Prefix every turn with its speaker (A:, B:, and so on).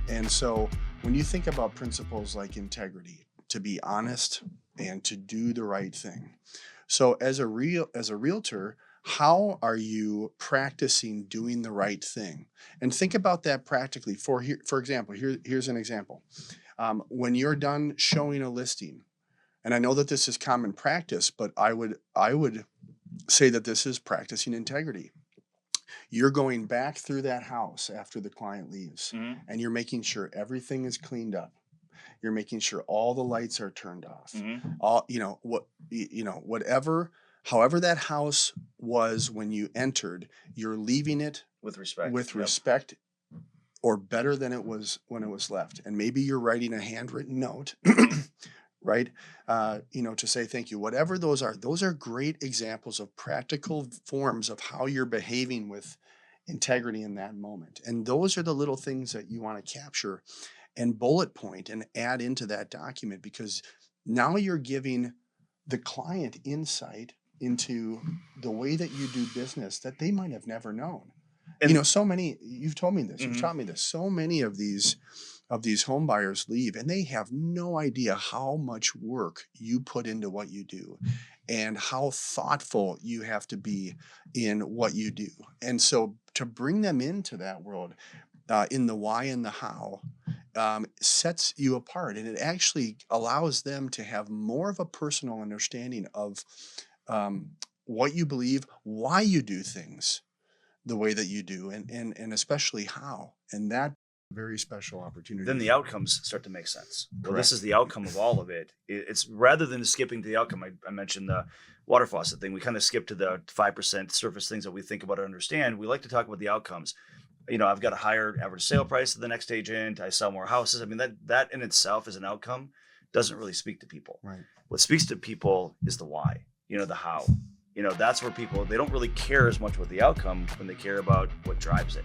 A: And so when you think about principles like integrity, to be honest and to do the right thing. So as a realtor, how are you practicing doing the right thing? And think about that practically. For example, here's an example. When you're done showing a listing, and I know that this is common practice, but I would say that this is practicing integrity. You're going back through that house after the client leaves,
B: Mm-hmm.
A: and you're making sure everything is cleaned up. You're making sure all the lights are turned off.
B: Mm-hmm.
A: All whatever, however that house was when you entered, you're leaving it
B: With respect.
A: with
B: Yep.
A: respect, or better than it was when it was left. And maybe you're writing a handwritten note, right? To say thank you. Whatever those are great examples of practical forms of how you're behaving with integrity in that moment. And those are the little things that you want to capture and bullet point and add into that document, because now you're giving the client insight into the way that you do business that they might have never known.
B: And
A: So many, you've told me this, you've
B: Mhm.
A: taught me this, so many of these home buyers leave and they have no idea how much work you put into what you do and how thoughtful you have to be in what you do. And so to bring them into that world, in the why and the how, sets you apart, and it actually allows them to have more of a personal understanding of um, what you believe, why you do things the way that you do, and especially how. And that very special opportunity.
B: Then the outcomes start to make sense. Well, this
A: Correct.
B: is the outcome of all of it. It's rather than skipping to the outcome. I mentioned the water faucet thing. We kind of skip to the 5% surface things that we think about or understand. We like to talk about the outcomes. I've got a higher average sale price to the next agent. I sell more houses. I mean, that in itself as an outcome doesn't really speak to people.
A: Right.
B: What speaks to people is the why, the how. That's where people, they don't really care as much about the outcome when they care about what drives it.